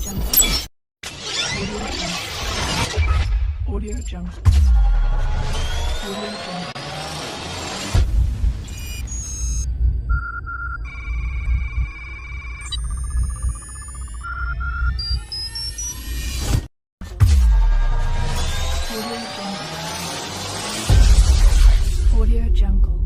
Jungle. Audio Jungle. Audio Jungle. Audio Jungle.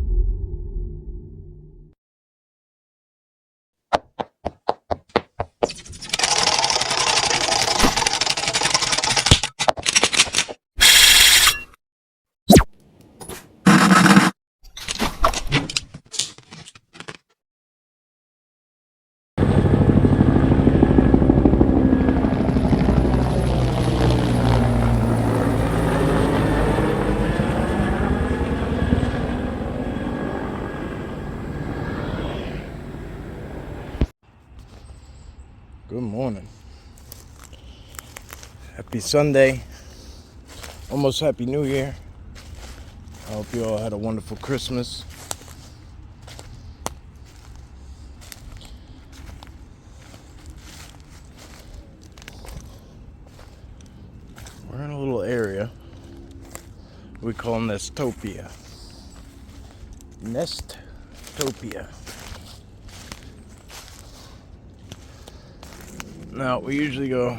Good morning. Happy Sunday. Almost Happy New Year. I hope you all had a wonderful Christmas. We're in a little area we call nestopia. Nestopia. Now, we usually go,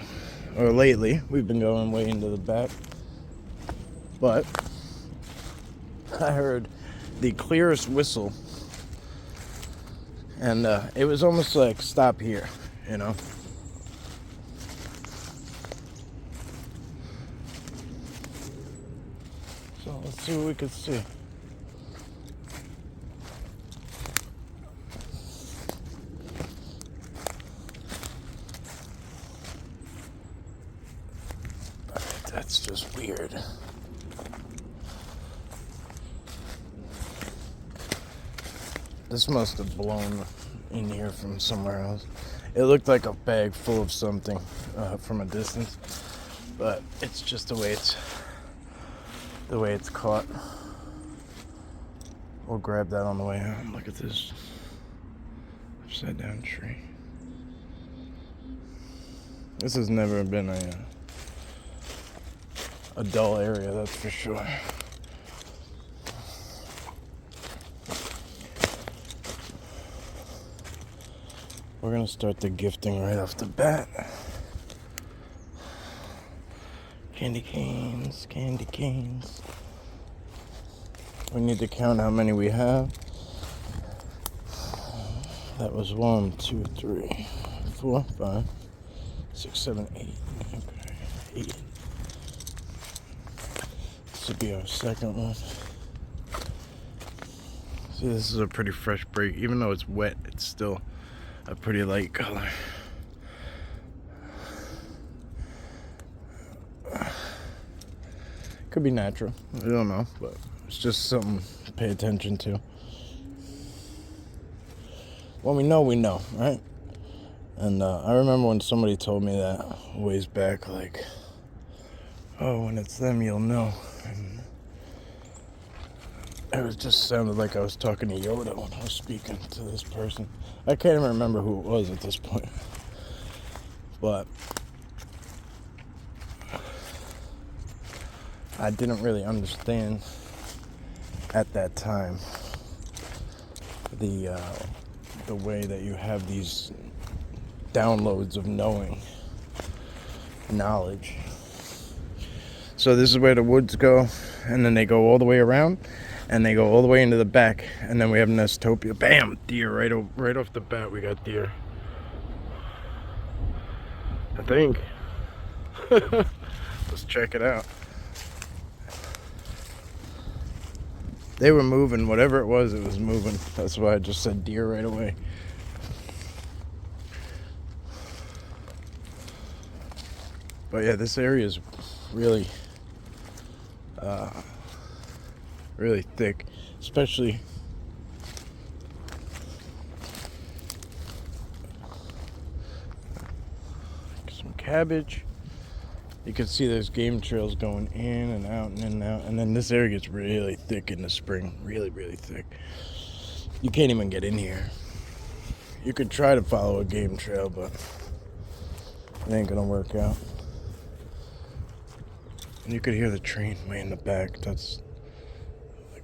or lately, we've been going way into the back, but I heard the clearest whistle, and it was almost like, stop here, you know? So, let's see what we can see. That's just weird. This must have blown in here from somewhere else. It looked like a bag full of something from a distance, but it's just the way it's caught. We'll grab that on the way home. Look at this upside down tree. This has never been a dull area, that's for sure. We're gonna start the gifting right off the bat. Candy canes, candy canes. We need to count how many we have. That was 1, 2, 3, 4, 5, 6, 7, 8. Okay, 8. This will be our second one. See, this is a pretty fresh break. Even though it's wet, it's still a pretty light color. Could be natural. I don't know, but it's just something to pay attention to. When we know, right? And I remember when somebody told me that ways back, like, oh, when it's them, you'll know. And it just sounded like I was talking to Yoda when I was speaking to this person. I can't even remember who it was at this point. But I didn't really understand at that time the way that you have these downloads of knowledge. So this is where the woods go, and then they go all the way around, and they go all the way into the back, and then we have nestopia. Bam! Deer right off the bat. We got deer. I think. Let's check it out. They were moving. Whatever it was moving. That's why I just said deer right away. But yeah, this area is really really thick, especially some cabbage. You can see there's game trails going in and out and in and out, and then this area gets really thick in the spring, really thick. You can't even get in here. You could try to follow a game trail, but It ain't gonna work out. And you could hear the train way in the back. That's like...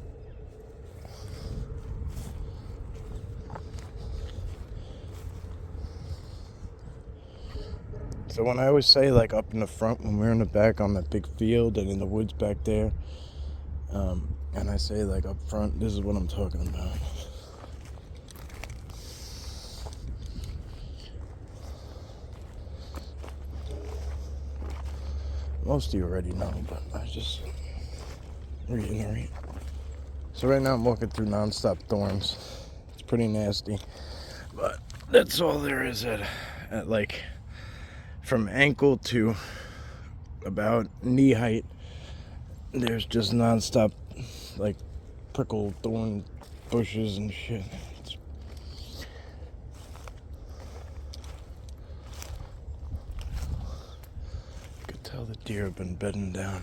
So when I always say like up in the front, when we're in the back on that big field and in the woods back there, and I say like up front, this is what I'm talking about. Most of you already know, but I just reiterate. So right now I'm walking through non-stop thorns. It's pretty nasty, but that's all there is at like from ankle to about knee height. There's just non-stop like prickle thorn bushes and shit. You could tell the deer have been bedding down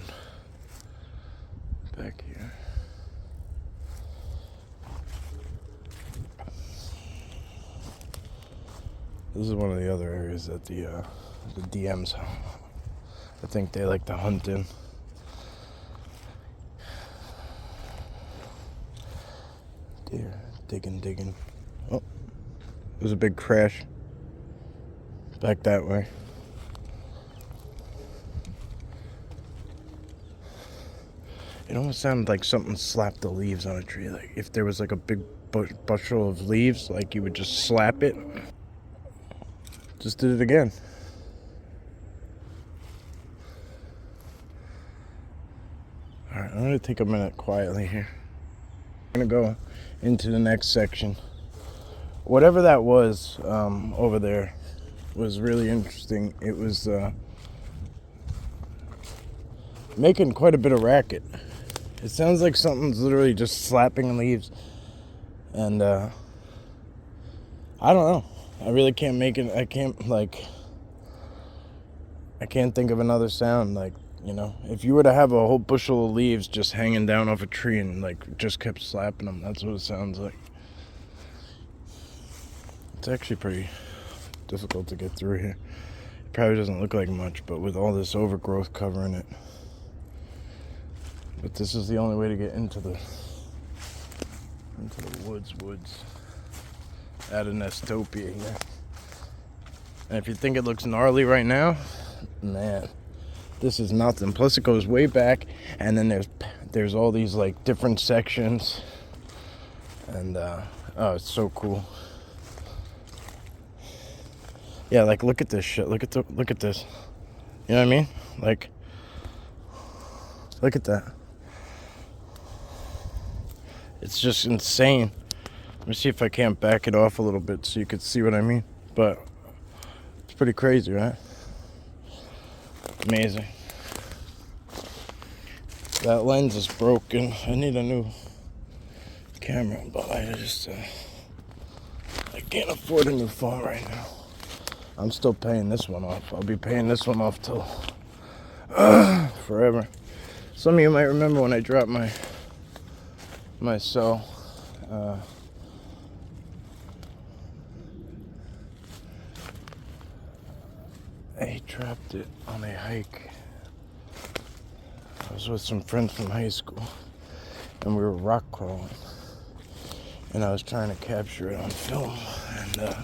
back here. This is one of the other areas that the DMs, I think they like to hunt in. Deer, digging. Oh, there's a big crash back that way. It almost sounded like something slapped the leaves on a tree. Like if there was like a big bushel of leaves, like you would just slap it. Just did it again. Alright, I'm gonna take a minute quietly here. I'm gonna go into the next section. Whatever that was over there was really interesting. It was making quite a bit of racket. It sounds like something's literally just slapping leaves. And I don't know. I really can't make it. I can't think of another sound. Like, you know, if you were to have a whole bushel of leaves just hanging down off a tree and like just kept slapping them, that's what it sounds like. It's actually pretty difficult to get through here. It probably doesn't look like much, but with all this overgrowth covering it. But this is the only way to get into the woods out of Nestopia here. And if you think it looks gnarly right now, man, this is nothing. Plus it goes way back, and then there's all these like different sections, and oh, it's so cool. Yeah, like look at this shit. Look at this. You know what I mean? Like, look at that. It's just insane. Let me see if I can't back it off a little bit so you could see what I mean. But it's pretty crazy, right? Amazing. That lens is broken. I need a new camera, but I can't afford a new phone right now. I'm still paying this one off. I'll be paying this one off till forever. Some of you might remember when I dropped my cell. I dropped it on a hike. I was with some friends from high school, and we were rock crawling, and I was trying to capture it on film, and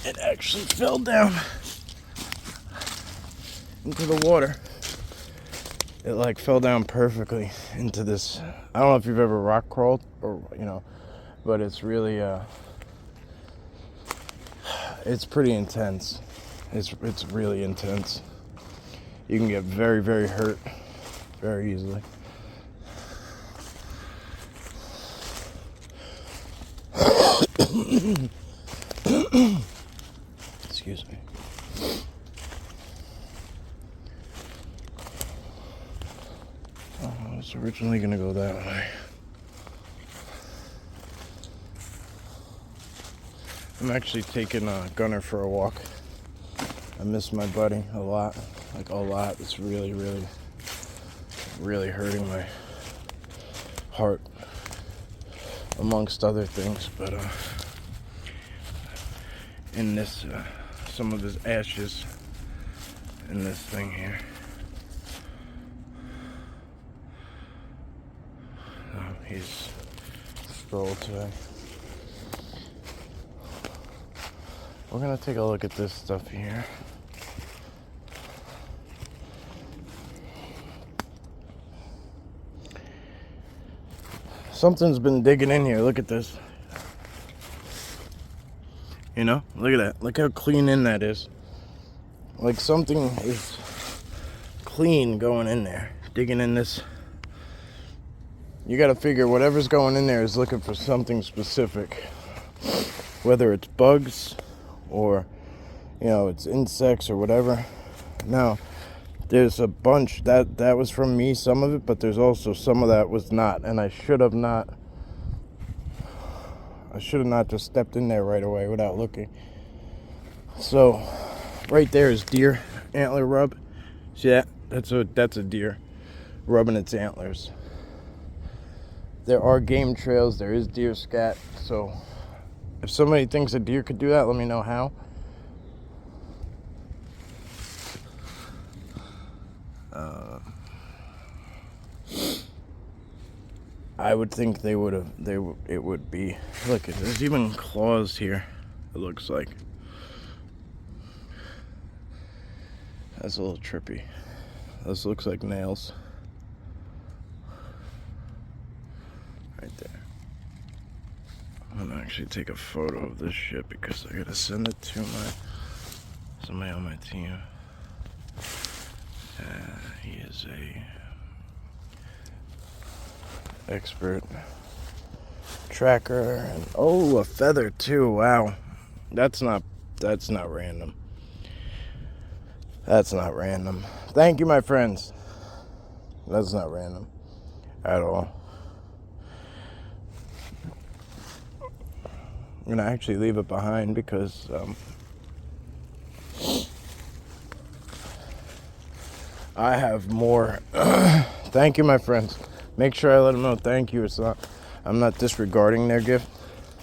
it actually fell down into the water. It like fell down perfectly into this. I don't know if you've ever rock crawled, or you know, but it's really it's pretty intense. It's really intense. You can get very, very hurt very easily. Excuse me. I was originally gonna go that way. I'm actually taking Gunner for a walk. I miss my buddy a lot, like a lot. It's really, really, really hurting my heart, amongst other things. But in this, some of his ashes in this thing here. Oh, he's strolled today. We're gonna take a look at this stuff here. Something's been digging in here. Look at this. You know, look at that. Look how clean in that is. Like something is clean going in there, digging in this. You gotta figure whatever's going in there is looking for something specific, whether it's bugs or, you know, it's insects or whatever. Now, there's a bunch that was from me, some of it, but there's also some of that was not, and I should have not just stepped in there right away without looking. So right there is deer antler rub. See that? That's a deer rubbing its antlers. There are game trails, there is deer scat, so if somebody thinks a deer could do that, let me know how. I would think it would be. Look, there's even claws here, it looks like. That's a little trippy. This looks like nails. Right there. I'm gonna actually take a photo of this shit because I gotta send it to somebody on my team. He is a expert tracker, and oh, a feather too. Wow, that's not random. That's not random. Thank you, my friends. That's not random at all. I'm gonna actually leave it behind because I have more. Thank you, my friends. Make sure I let them know thank you. I'm not disregarding their gift,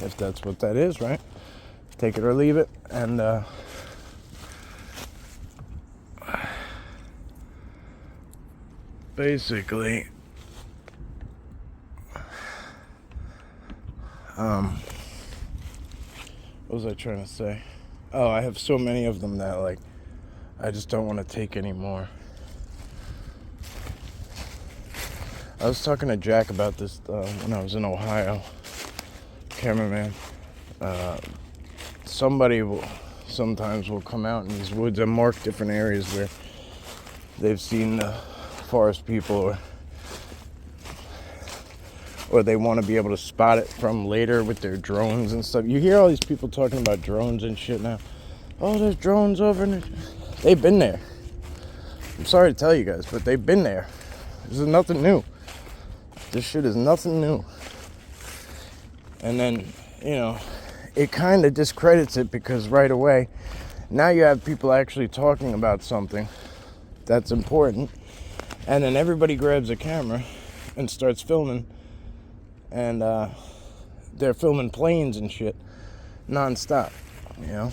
if that's what that is, right? Take it or leave it. And basically, what was I trying to say? Oh, I have so many of them that, like, I just don't want to take any more. I was talking to Jack about this when I was in Ohio. Cameraman. Somebody sometimes will come out in these woods and mark different areas where they've seen forest people, or they want to be able to spot it from later with their drones and stuff. You hear all these people talking about drones and shit now. Oh, there's drones over there. They've been there. I'm sorry to tell you guys, but they've been there. This is nothing new. This shit is nothing new. And then, you know, it kind of discredits it because right away, now you have people actually talking about something that's important, and then everybody grabs a camera and starts filming, and they're filming planes and shit non-stop, you know?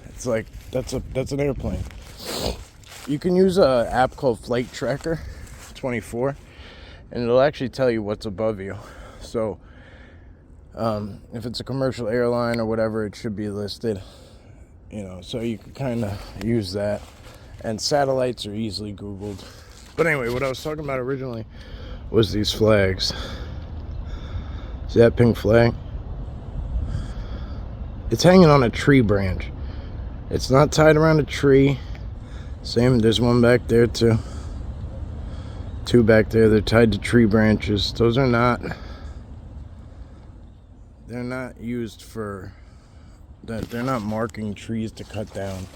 It's like, that's an airplane. You can use an app called Flight Tracker 24, and it'll actually tell you what's above you. So if it's a commercial airline or whatever, it should be listed, you know, so you can kind of use that. And satellites are easily Googled. But anyway, what I was talking about originally was these flags. See that pink flag? It's hanging on a tree branch. It's not tied around a tree. Same, there's one back there too. Two back there, they're tied to tree branches. Those are not, they're not used for that. They're not marking trees to cut down.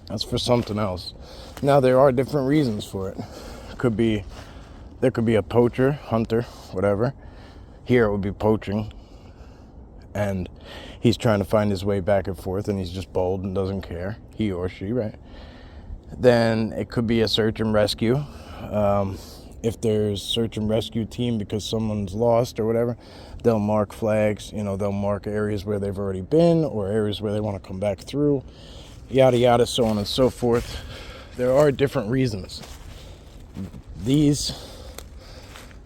That's for something else. Now, there are different reasons for it. There could be a poacher, hunter, whatever. Here it would be poaching, and he's trying to find his way back and forth, and he's just bold and doesn't care, he or she, right? Then it could be a search and rescue. If there's search and rescue team because someone's lost or whatever, they'll mark flags. You know, they'll mark areas where they've already been or areas where they want to come back through. yada yada, so on and so forth. There are different reasons. These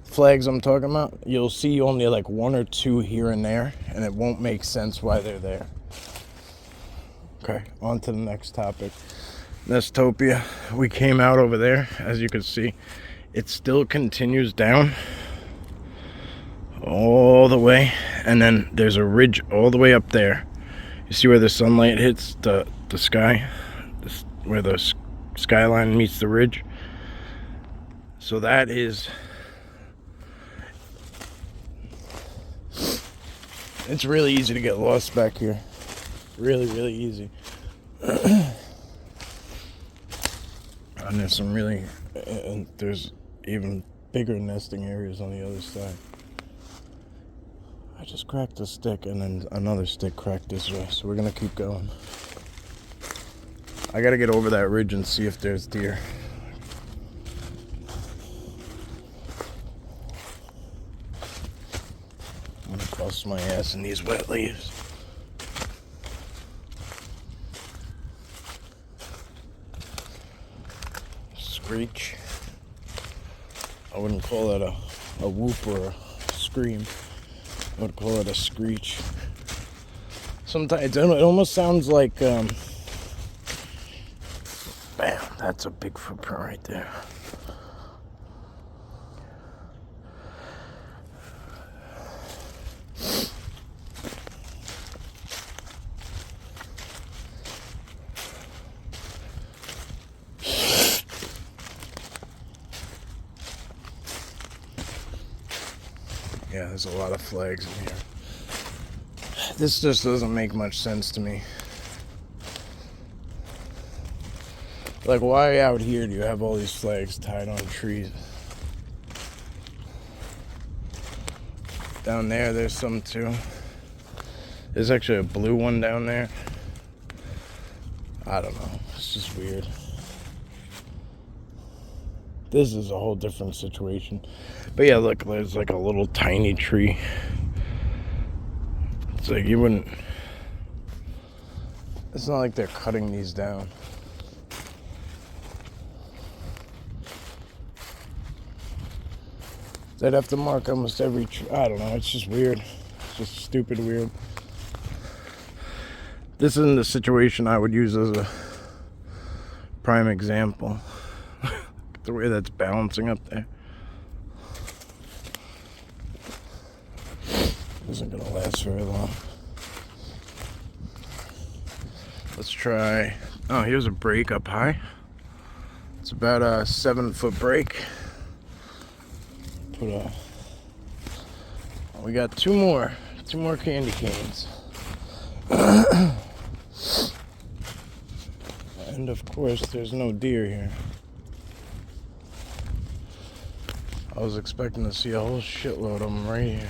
flags I'm talking about, you'll see only like one or two here and there, and it won't make sense why they're there. Okay, on to the next topic. Nestopia. We came out over there, as you can see. It still continues down all the way, and then there's a ridge all the way up there. You see where the sunlight hits the sky, where the skyline meets the ridge. So that is, it's really easy to get lost back here. Really, really easy. And there's some really, and there's even bigger nesting areas on the other side. I just cracked a stick, and then another stick cracked this way, so we're gonna keep going. I gotta get over that ridge and see if there's deer. I'm gonna bust my ass in these wet leaves. Screech. I wouldn't call that a whoop or a scream. I would call it a screech. Sometimes it almost sounds like, bam, that's a big footprint right there. Yeah, there's a lot of flags in here. This just doesn't make much sense to me. Like, why out here do you have all these flags tied on trees? Down there, there's some too. There's actually a blue one down there. I don't know. It's just weird. This is a whole different situation. But yeah, look, there's like a little tiny tree. It's like you wouldn't... It's not like they're cutting these down. They'd have to mark almost every tree. I don't know, it's just weird. It's just stupid weird. This isn't the situation I would use as a prime example. The way that's balancing up there. Isn't gonna last very long. Let's try. Oh, here's a break up high. It's about a 7-foot break. We got two more candy canes. And of course, there's no deer here. I was expecting to see a whole shitload of them right here.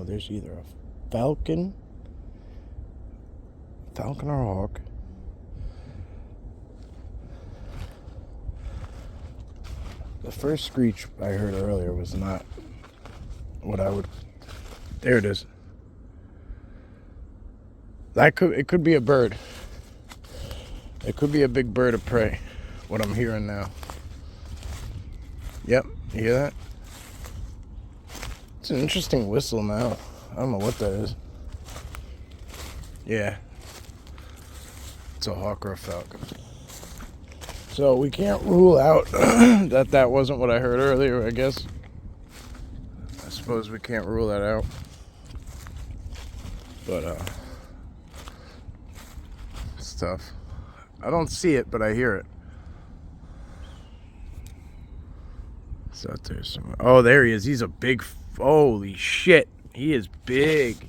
There's either a falcon or a hawk. The first screech I heard earlier was not what I would... There it is. It could be a bird. It could be a big bird of prey, what I'm hearing now. Yep, you hear that? It's an interesting whistle now. I don't know what that is. Yeah. It's a hawk or a falcon. So we can't rule out that wasn't what I heard earlier, I guess. I suppose we can't rule that out. But, it's tough. I don't see it, but I hear it. It's out there somewhere. Oh, there he is. He's a big... Holy shit. He is big.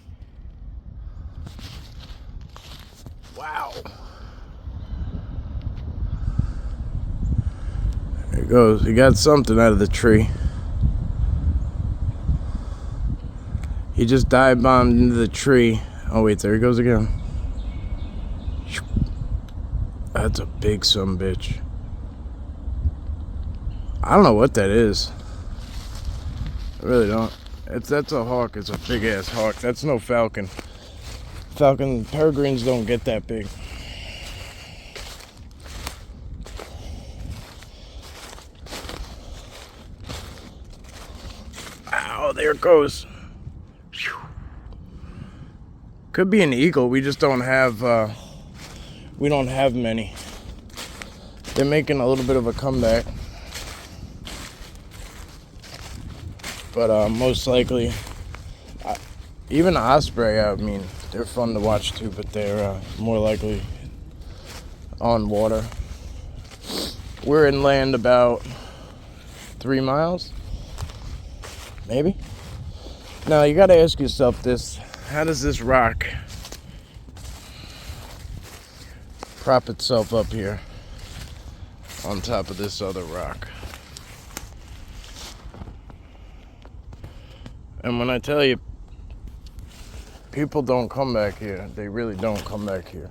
Wow. There he goes. He got something out of the tree. He just dive bombed into the tree. Oh, wait. There he goes again. That's a big sumbitch. I don't know what that is. I really don't. That's a hawk. It's a big ass hawk. That's no falcon. Falcon peregrines don't get that big. Ow, there it goes. Whew. Could be an eagle. We just don't have many. They're making a little bit of a comeback. But most likely, even osprey, I mean, they're fun to watch too, but they're more likely on water. We're inland about 3 miles, maybe. Now, you gotta ask yourself this: how does this rock prop itself up here on top of this other rock? And when I tell you, people don't come back here. They really don't come back here.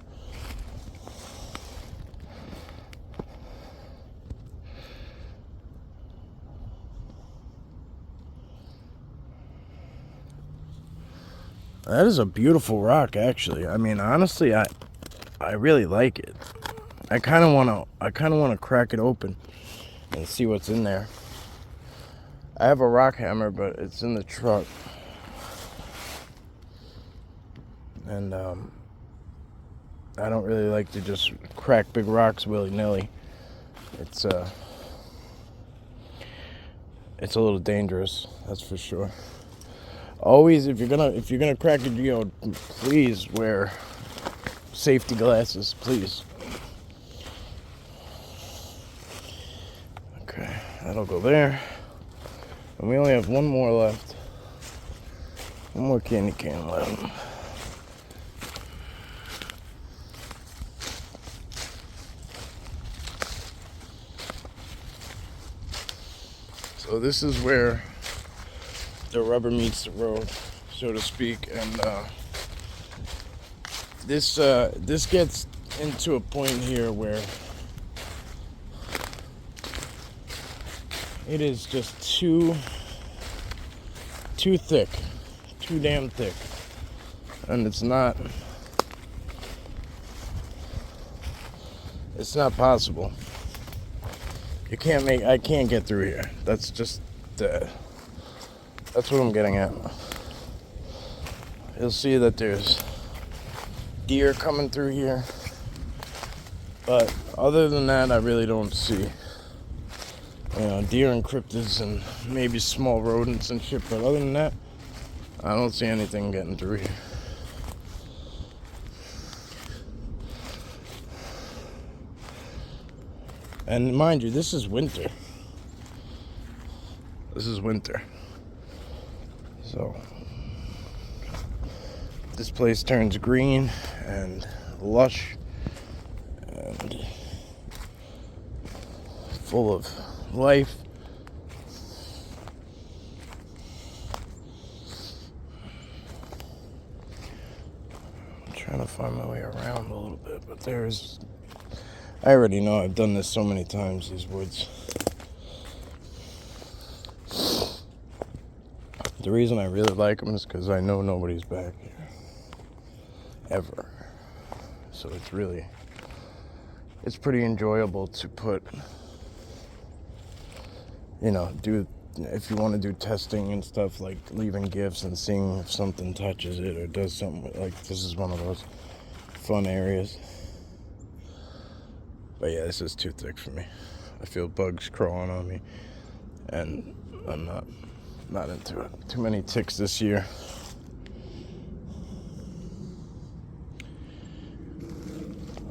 That is a beautiful rock, actually. I mean, honestly, I really like it. I kind of want to crack it open and see what's in there. I have a rock hammer, but it's in the truck. And I don't really like to just crack big rocks willy-nilly. It's a little dangerous, that's for sure. Always, if you're gonna crack a geode, please wear safety glasses, please. Okay, that'll go there. And we only have one more left. One more candy cane left. So this is where the rubber meets the road, so to speak, and this gets into a point here where it is just too thick, too damn thick, and it's not possible. I can't get through here. That's what I'm getting at. You'll see that there's deer coming through here, but other than that, I really don't see, deer and cryptids and maybe small rodents and shit, but other than that, I don't see anything getting through here. And mind you, this is winter. So this place turns green and lush and full of life. I'm trying to find my way around a little bit, but I already know, I've done this so many times, these woods. The reason I really like them is because I know nobody's back here. Ever. So it's pretty enjoyable to put, if you want to do testing and stuff, like leaving gifts and seeing if something touches it or does something, like this is one of those fun areas. But yeah, this is too thick for me. I feel bugs crawling on me, and I'm not into it. Too many ticks this year.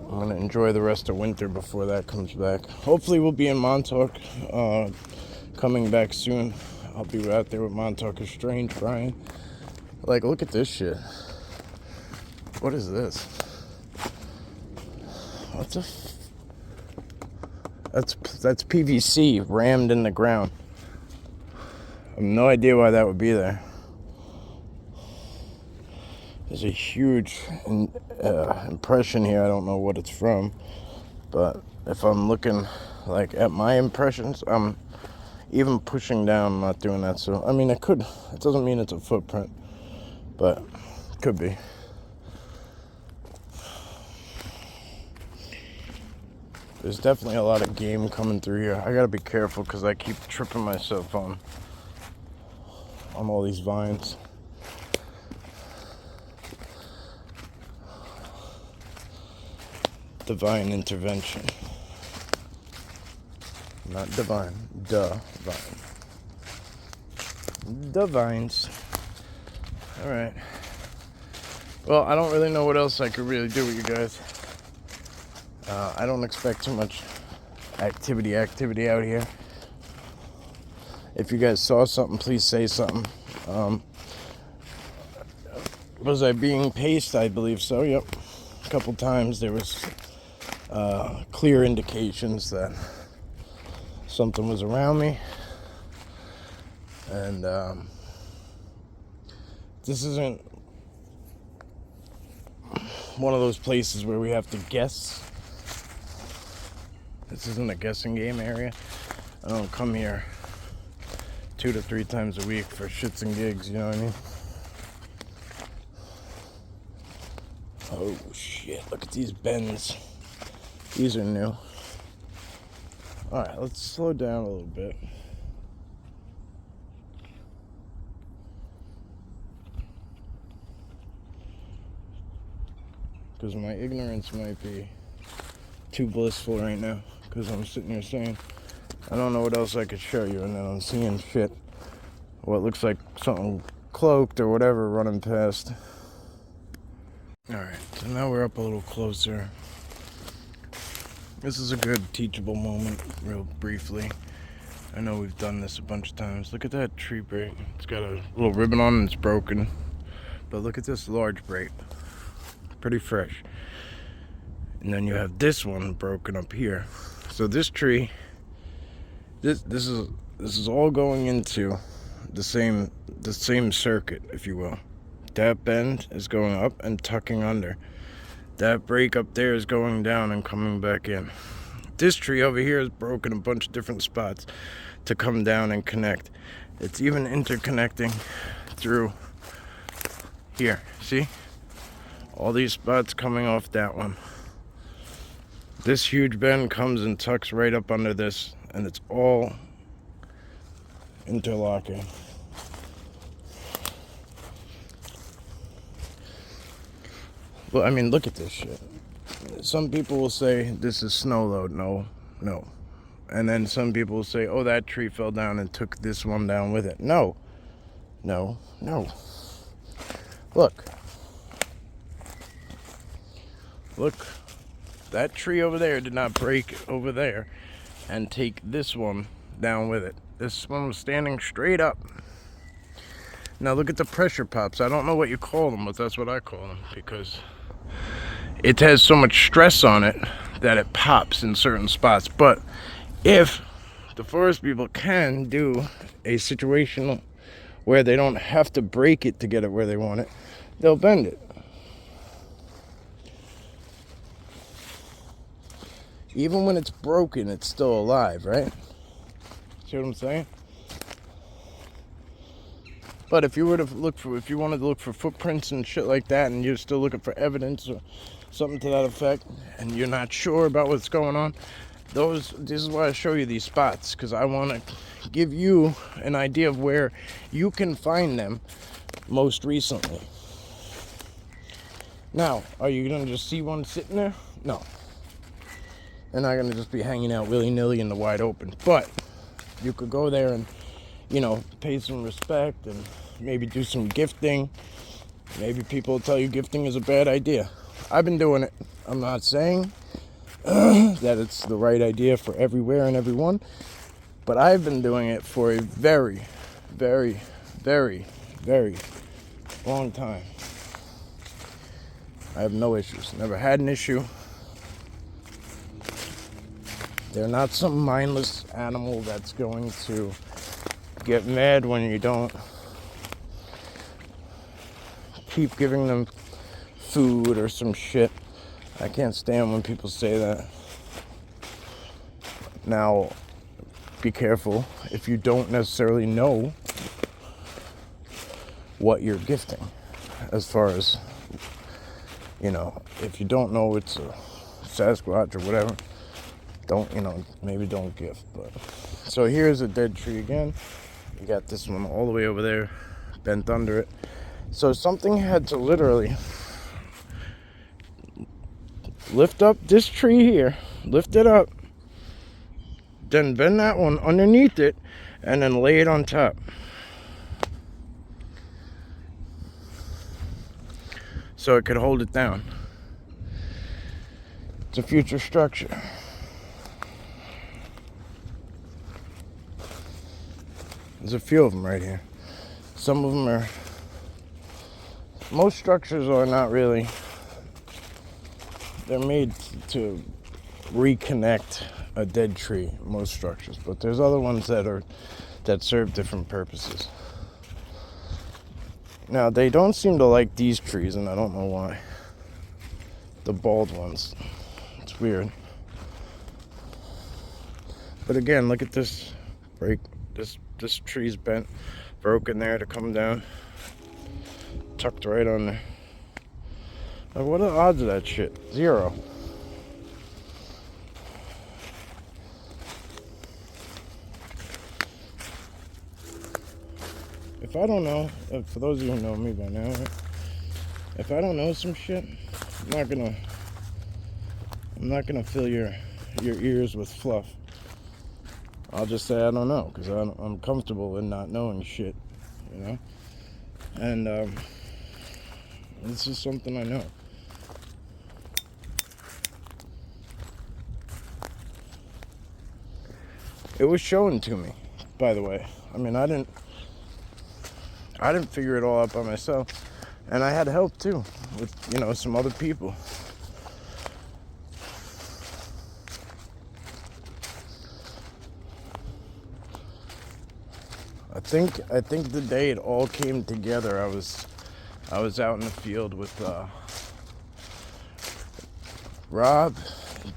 I'm gonna enjoy the rest of winter before that comes back. Hopefully we'll be in Montauk coming back soon. I'll be out there with Montauk Strange, Brian. Like, look at this shit. What is this? What the That's PVC rammed in the ground. I have no idea why that would be there. There's a huge impression here. I don't know what it's from, but if I'm looking like at my impressions, Even pushing down, I'm not doing that. So, I mean, it doesn't mean it's a footprint, but it could be. There's definitely a lot of game coming through here. I gotta be careful because I keep tripping myself on all these vines. Divine intervention. Not divine, divine. Divines. Alright. Well, I don't really know what else I could really do with you guys. I don't expect too much activity out here. If you guys saw something, please say something. Was I being paced? I believe so, yep. A couple times there was clear indications that something was around me. And this isn't one of those places where we have to guess. This isn't a guessing game area. I don't come here 2 to 3 times a week for shits and gigs, you know what I mean? Oh shit, look at these bends. These are new. Alright, let's slow down a little bit. Because my ignorance might be too blissful right now. Because I'm sitting here saying, I don't know what else I could show you. And then I'm seeing shit. What looks like something cloaked or whatever running past. Alright, so now we're up a little closer. This is a good teachable moment, real briefly. I know we've done this a bunch of times. Look at that tree break. It's got a little ribbon on and it's broken. But look at this large break. Pretty fresh. And then you have this one broken up here. So this tree, this is all going into the same circuit, if you will. That bend is going up and tucking under. That break up there is going down and coming back in. This tree over here is broken a bunch of different spots to come down and connect. It's even interconnecting through here. See? All these spots coming off that one. This huge bend comes and tucks right up under this, and it's all interlocking. Well, I mean, look at this shit. Some people will say this is snow load. No. And then some people will say, oh, that tree fell down and took this one down with it. No. Look. That tree over there did not break over there and take this one down with it. This one was standing straight up. Now look at the pressure pops. I don't know what you call them, but that's what I call them, because it has so much stress on it that it pops in certain spots. But if the forest people can do a situation where they don't have to break it to get it where they want it, they'll bend it. Even when it's broken, it's still alive, right? See what I'm saying? But if you wanted to look for footprints and shit like that, and you're still looking for evidence or something to that effect, and you're not sure about what's going on, this is why I show you these spots, because I want to give you an idea of where you can find them most recently. Now, are you going to just see one sitting there? No. They're not going to just be hanging out willy-nilly in the wide open. But you could go there and, pay some respect and maybe do some gifting. Maybe people will tell you gifting is a bad idea. I've been doing it. I'm not saying that it's the right idea for everywhere and everyone. But I've been doing it for a very, very, very, very long time. I have no issues. Never had an issue. They're not some mindless animal that's going to get mad when you don't keep giving them food or some shit. I can't stand when people say that. Now, be careful if you don't necessarily know what you're gifting. As far as, if you don't know it's a Sasquatch or whatever, maybe don't gift. But so here's a dead tree again. You got this one all the way over there, bent under it. So something had to literally lift up this tree here, lift it up, then bend that one underneath it, and then lay it on top. So it could hold it down. It's a future structure. There's a few of them right here. Some of them are, most structures are not really, they're made to reconnect a dead tree, most structures, but there's other ones that serve different purposes. Now, they don't seem to like these trees, and I don't know why. The bald ones. It's weird. But again, look at this break. This tree's bent, broken there to come down. Tucked right on there. Like, what are the odds of that shit? 0. If I don't know, for those of you who know me by now, right? If I don't know some shit, I'm not gonna fill your ears with fluff. I'll just say I don't know, because I'm comfortable in not knowing shit, And this is something I know. It was shown to me, by the way. I mean, I didn't figure it all out by myself, and I had help too with some other people. I think the day it all came together, I was out in the field with Rob,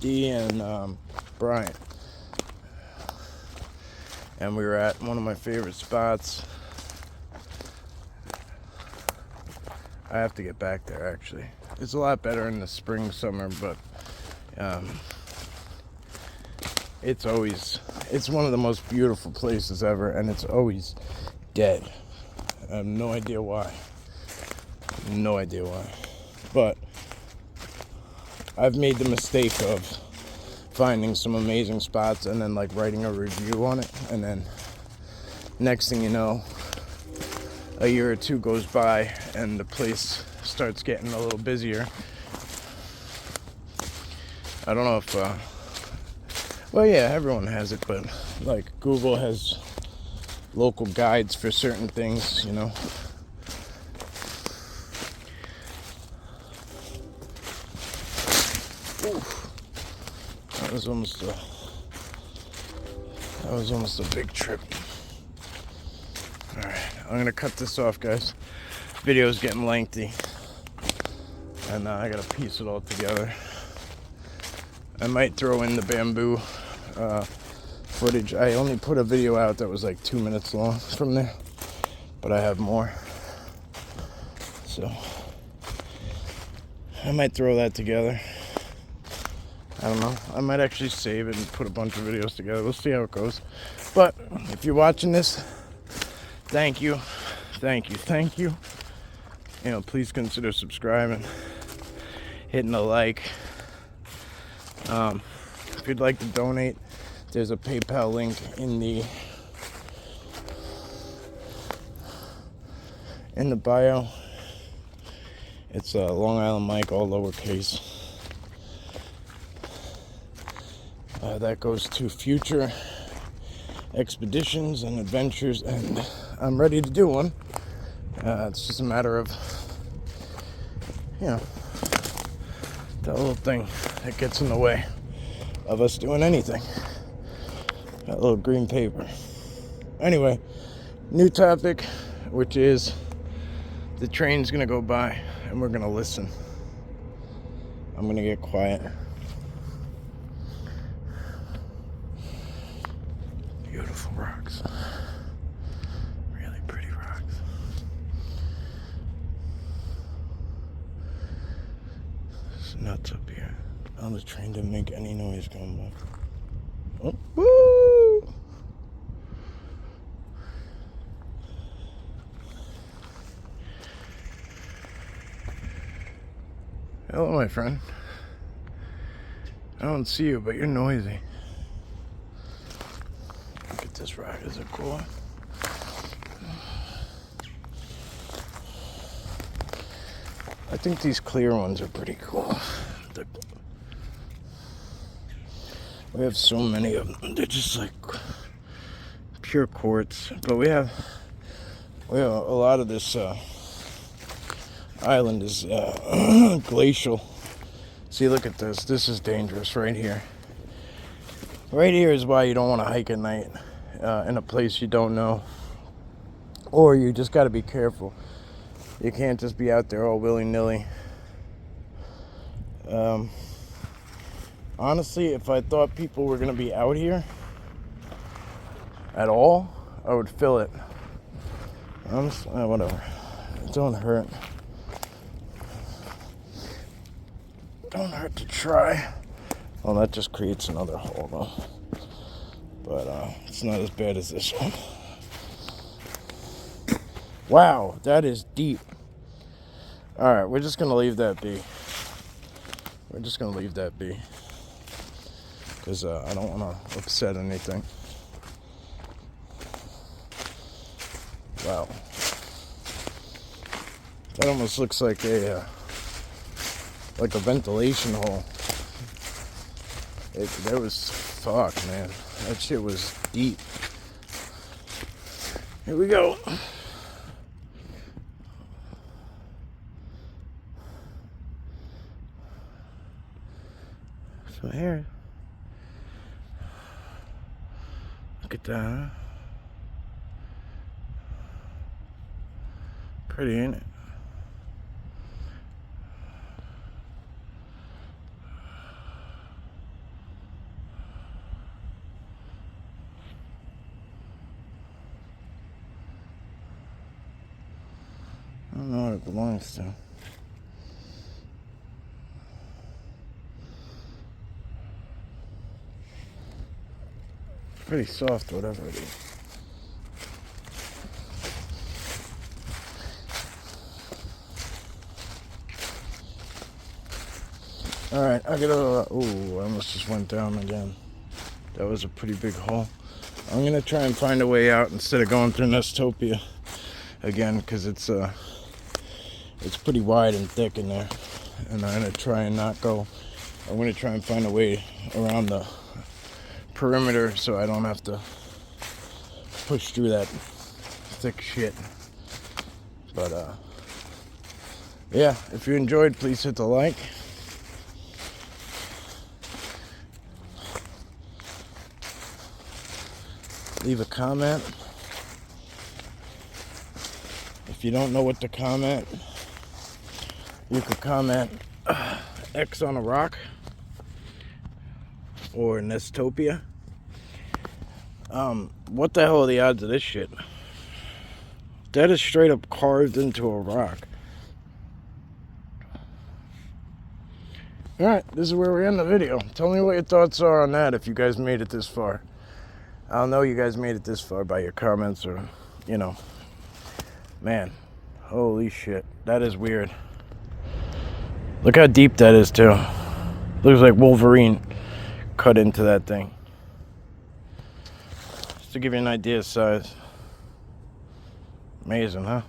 Dee, and Brian, and we were at one of my favorite spots. I have to get back there, actually. It's a lot better in the spring, summer, but it's one of the most beautiful places ever, and it's always dead. I have no idea why. But I've made the mistake of finding some amazing spots and then writing a review on it, and then next thing you know, a year or two goes by and the place starts getting a little busier. I don't know if well, yeah, everyone has it, but Google has local guides for certain things, Oof. That was almost a big trip. Alright, I'm gonna cut this off, guys. Video's getting lengthy, and I gotta piece it all together. I might throw in the bamboo footage. I only put a video out that was 2 minutes long from there, but I have more, so I might throw that together. I don't know. I might actually save it and put a bunch of videos together. We'll see how it goes. But if you're watching this, thank you. Please consider subscribing, hitting a like. If you'd like to donate, there's a PayPal link in the bio. It's Long Island Mike, all lowercase. That goes to future expeditions and adventures, and I'm ready to do one. It's just a matter of, that little thing that gets in the way of us doing anything. That little green paper. Anyway, new topic, which is the train's gonna go by and we're gonna listen. I'm gonna get quiet. Beautiful rocks. Really pretty rocks. It's nuts up here. Oh, the train didn't make any noise going by. Oh, woo! Hello, my friend. I don't see you, but you're noisy. Look at this rock. Is it cool? I think these clear ones are pretty cool. We have so many of them. They're just like pure quartz. But we have a lot of this island is glacial. See, look at this. This is dangerous right here. Right here is why you don't want to hike at night in a place you don't know. Or you just got to be careful. You can't just be out there all willy-nilly. Honestly, if I thought people were going to be out here at all, I would fill it. Whatever. It don't hurt. Don't hurt to try. Well, that just creates another hole, though. But it's not as bad as this one. Wow, that is deep. Alright, we're just going to leave that be. We're just going to leave that be. Because I don't want to upset anything. Wow. That almost looks like a ventilation hole. That was, fuck, man. That shit was deep. Here we go. So here. Look at that. Pretty, ain't it? I don't know what it belongs to. Pretty soft, whatever it is. Alright, I gotta, ooh, I almost just went down again. That was a pretty big hole. I'm gonna try and find a way out instead of going through Nestopia again, because it's pretty wide and thick in there. And I'm gonna try and not go. I'm gonna try and find a way around the perimeter so I don't have to push through that thick shit. But yeah, if you enjoyed, please hit the like. Leave a comment. If you don't know what to comment, you could comment X on a rock or Nestopia. What the hell are the odds of this shit? That is straight up carved into a rock. Alright, this is where we end the video. Tell me what your thoughts are on that if you guys made it this far. I'll know you guys made it this far by your comments or, you know. Man, holy shit. That is weird. Look how deep that is, too. Looks like Wolverine cut into that thing. Just to give you an idea of size. Amazing, huh?